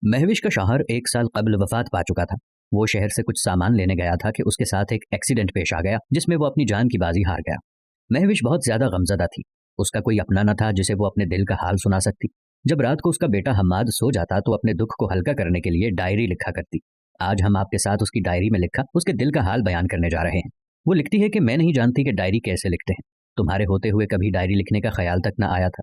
महविश का शौहर 1 साल कबल वफात पा चुका था। वो शहर से कुछ सामान लेने गया था कि उसके साथ एक एक्सीडेंट पेश आ गया जिसमें वो अपनी जान की बाजी हार गया। महविश बहुत ज्यादा गमजदा थी। उसका कोई अपना न था जिसे वो अपने दिल का हाल सुना सकती। जब रात को उसका बेटा हम्माद सो जाता तो अपने दुख को हल्का करने के लिए डायरी लिखा करती। आज हम आपके साथ उसकी डायरी में लिखा उसके दिल का हाल बयान करने जा रहे हैं। वो लिखती है कि मैं नहीं जानती कि डायरी कैसे लिखते हैं। तुम्हारे होते हुए कभी डायरी लिखने का ख्याल तक न आया था।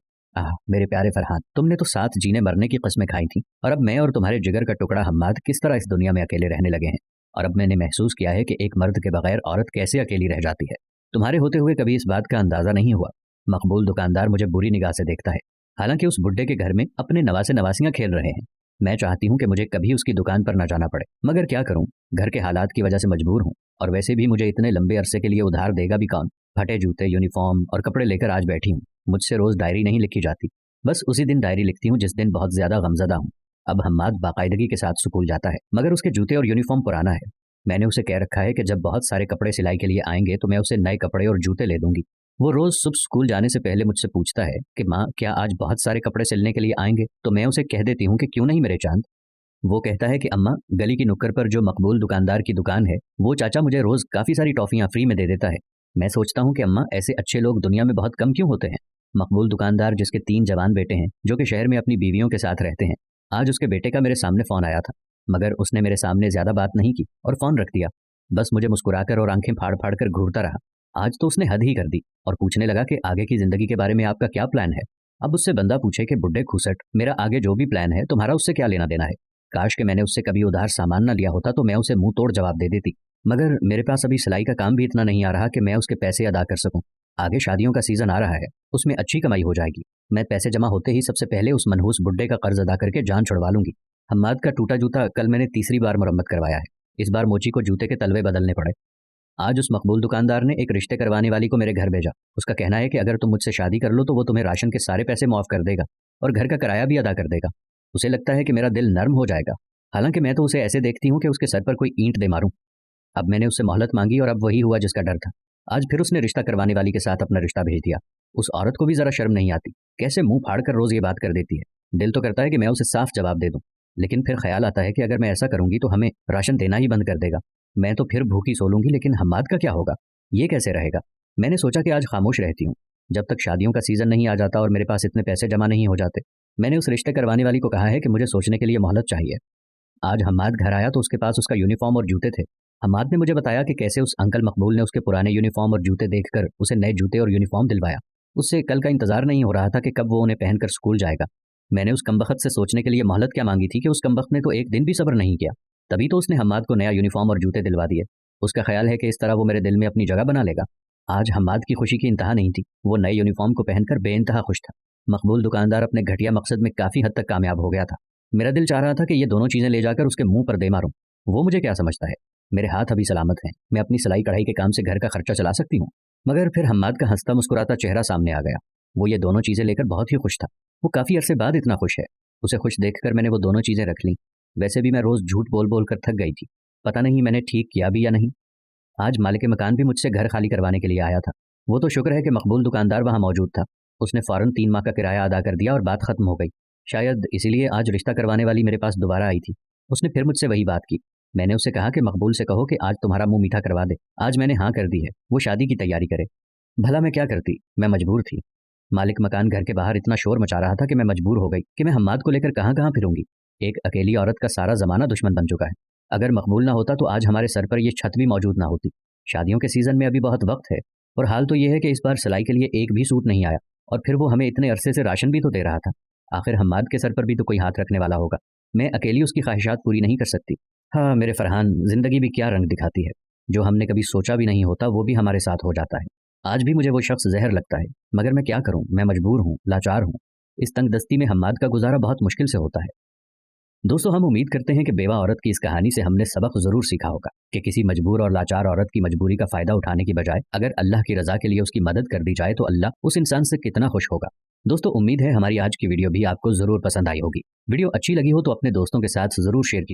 मेरे प्यारे फरहान, तुमने तो साथ जीने मरने की कस्में खाई थी और अब मैं और तुम्हारे जिगर का टुकड़ा हम्माद किस तरह इस दुनिया में अकेले रहने लगे हैं। और अब मैंने महसूस किया है कि एक मर्द के बगैर औरत कैसे अकेली रह जाती है। तुम्हारे होते हुए कभी इस बात का अंदाजा नहीं हुआ। मकबूल दुकानदार मुझे बुरी निगाह से देखता है, हालांकि उस बुड्ढे के घर में अपने नवासे नवासियां खेल रहे हैं। मैं चाहती हूँ कि मुझे कभी उसकी दुकान पर न जाना पड़े, मगर क्या करूँ, घर के हालात की वजह से मजबूर हूँ। और वैसे भी मुझे इतने लंबे अरसे के लिए उधार देगा भी कौन। फटे जूते, यूनिफॉर्म और कपड़े लेकर आज बैठी हूँ। मुझसे रोज डायरी नहीं लिखी जाती। बस उसी दिन डायरी लिखती हूँ जिस दिन बहुत ज्यादा गमजदा हूँ। अब हम्माद बाकायदगी के साथ स्कूल जाता है, मगर उसके जूते और यूनिफॉर्म पुराना है। मैंने उसे कह रखा है कि जब बहुत सारे कपड़े सिलाई के लिए आएंगे तो मैं उसे नए कपड़े और जूते ले दूंगी। वो रोज सुबह स्कूल जाने से पहले मुझसे पूछता है कि माँ, क्या आज बहुत सारे कपड़े सिलने के लिए आएंगे? तो मैं उसे कह देती हूँ कि क्यों नहीं मेरे चांद। वो कहता है कि अम्मा, गली की नुक्कड़ पर जो मकबूल दुकानदार की दुकान है, वो चाचा मुझे रोज काफी सारी टॉफियां फ्री में दे देता है। मैं सोचता हूँ कि अम्मा, ऐसे अच्छे लोग दुनिया में बहुत कम क्यों होते हैं। मकबूल दुकानदार जिसके 3 जवान बेटे हैं जो कि शहर में अपनी बीवियों के साथ रहते हैं, आज उसके बेटे का मेरे सामने फोन आया था, मगर उसने मेरे सामने ज्यादा बात नहीं की और फोन रख दिया। बस मुझे मुस्कुराकर और आंखें फाड़ फाड़ कर घूरता रहा। आज तो उसने हद ही कर दी और पूछने लगा कि आगे की जिंदगी के बारे में आपका क्या प्लान है। अब उससे बंदा पूछे कि बुड्ढे खूसट, मेरा आगे जो भी प्लान है तुम्हारा उससे क्या लेना देना है। काश कि मैंने उससे कभी उधार सामान न लिया होता तो मैं उसे मुंह तोड़ जवाब दे देती, मगर मेरे पास अभी सिलाई का काम भी इतना नहीं आ रहा कि मैं उसके पैसे अदा कर सकूं। आगे शादियों का सीजन आ रहा है, उसमें अच्छी कमाई हो जाएगी। मैं पैसे जमा होते ही सबसे पहले उस मनहूस बुड्ढे का कर्ज अदा करके जान छुड़वा लूंगी। हम्माद का टूटा जूता कल मैंने तीसरी बार मरम्मत करवाया है। इस बार मोची को जूते के तलवे बदलने पड़े। आज उस मकबूल दुकानदार ने एक रिश्ते करवाने वाली को मेरे घर भेजा। उसका कहना है कि अगर तुम मुझसे शादी कर लो तो वो तुम्हें राशन के सारे पैसे मुआफ कर देगा और घर का किराया भी अदा कर देगा। उसे लगता है कि मेरा दिल नर्म हो जाएगा, हालांकि मैं तो उसे ऐसे देखती हूँ कि उसके सर पर कोई ईंट दे मारूं। अब मैंने उससे मोहलत मांगी और अब वही हुआ जिसका डर था। आज फिर उसने रिश्ता करवाने वाली के साथ अपना रिश्ता भेज दिया। उस औरत को भी जरा शर्म नहीं आती, कैसे मुंह फाड़ कर रोज ये बात कर देती है। दिल तो करता है कि मैं उसे साफ जवाब दे दूं, लेकिन फिर ख्याल आता है कि अगर मैं ऐसा करूंगी तो हमें राशन देना ही बंद कर देगा। मैं तो फिर भूखी सो लूंगी, लेकिन हम्माद का क्या होगा, ये कैसे रहेगा। मैंने सोचा कि आज खामोश रहती हूँ जब तक शादियों का सीजन नहीं आ जाता और मेरे पास इतने पैसे जमा नहीं हो जाते। मैंने उस रिश्ते करवाने वाली को कहा है कि मुझे सोचने के लिए मोहलत चाहिए। आज हम्माद घर आया तो उसके पास उसका यूनिफॉर्म और जूते थे। हम्माद ने मुझे बताया कि कैसे उस अंकल मकबूल ने उसके पुराने यूनिफॉर्म और जूते देखकर उसे नए जूते और यूनिफॉर्म दिलवाया। उससे कल का इंतजार नहीं हो रहा था कि कब वो उन्हें पहनकर स्कूल जाएगा। मैंने उस कमबख्त से सोचने के लिए मोहलत क्या मांगी थी कि उस कमबख्त ने तो एक दिन भी सब्र नहीं किया। तभी तो उसने हम्माद को नया यूनिफॉर्म और जूते दिलवा दिए। उसका ख्याल है कि इस तरह वो मेरे दिल में अपनी जगह बना लेगा। आज हम्माद की खुशी की इंतहा नहीं थी। वो नए यूनिफॉर्म को पहनकर बेइंतहा खुश था। मकबूल दुकानदार अपने घटिया मकसद में काफी हद तक कामयाब हो गया था। मेरा दिल चाह रहा था कि ये दोनों चीजें ले जाकर उसके मुंह पर दे मारूं। वो मुझे क्या समझता है, मेरे हाथ अभी सलामत हैं, मैं अपनी सिलाई कढ़ाई के काम से घर का खर्चा चला सकती हूँ। मगर फिर हम्माद का हंसता मुस्कुराता चेहरा सामने आ गया। वो ये दोनों चीजें लेकर बहुत ही खुश था। वो काफी अरसे बाद इतना खुश है। उसे खुश देखकर मैंने वो दोनों चीजें रख ली। वैसे भी मैं रोज झूठ बोल बोल कर थक गई थी। पता नहीं मैंने ठीक किया भी या नहीं। आज मालिक मकान भी मुझसे घर खाली करवाने के लिए आया था। वो तो शुक्र है कि मकबूल दुकानदार वहां मौजूद था। उसने फौरन 3 माह का किराया अदा कर दिया और बात खत्म हो गई। शायद इसीलिए आज रिश्ता करवाने वाली मेरे पास दोबारा आई थी। उसने फिर मुझसे वही बात की। मैंने उससे कहा कि मकबूल से कहो कि आज तुम्हारा मुंह मीठा करवा दे। आज मैंने हाँ कर दी है, वो शादी की तैयारी करे। भला मैं क्या करती, मैं मजबूर थी। मालिक मकान घर के बाहर इतना शोर मचा रहा था कि मैं मजबूर हो गई कि मैं हम्माद को लेकर कहाँ कहाँ फिरूंगी। एक अकेली औरत का सारा जमाना दुश्मन बन चुका है। अगर मकबूल ना होता तो आज हमारे सर पर यह छत भी मौजूद ना होती। शादियों के सीजन में अभी बहुत वक्त है और हाल तो यह है कि इस बार सिलाई के लिए एक भी सूट नहीं आया, और फिर वो हमें इतने अरसे से राशन भी तो दे रहा था। आखिर हम्माद के सर पर भी तो कोई हाथ रखने वाला होगा। मैं अकेली उसकी ख्वाहिशात पूरी नहीं कर सकती। हाँ मेरे फरहान, जिंदगी भी क्या रंग दिखाती है। जो हमने कभी सोचा भी नहीं होता वो भी हमारे साथ हो जाता है। आज भी मुझे वो शख्स जहर लगता है, मगर मैं क्या करूं, मैं मजबूर हूं, लाचार हूं। इस तंग दस्ती में हम्माद का गुजारा बहुत मुश्किल से होता है। दोस्तों, हम उम्मीद करते हैं कि बेवा औरत की इस कहानी से हमने सबक जरूर सीखा होगा कि किसी मजबूर और लाचार औरत की मजबूरी का फायदा उठाने की बजाय अगर अल्लाह की रजा के लिए उसकी मदद कर दी जाए तो अल्लाह उस इंसान से कितना खुश होगा। दोस्तों, उम्मीद है हमारी आज की वीडियो भी आपको जरूर पसंद आई होगी। वीडियो अच्छी लगी हो तो अपने दोस्तों के साथ जरूर शेयर कीजिए।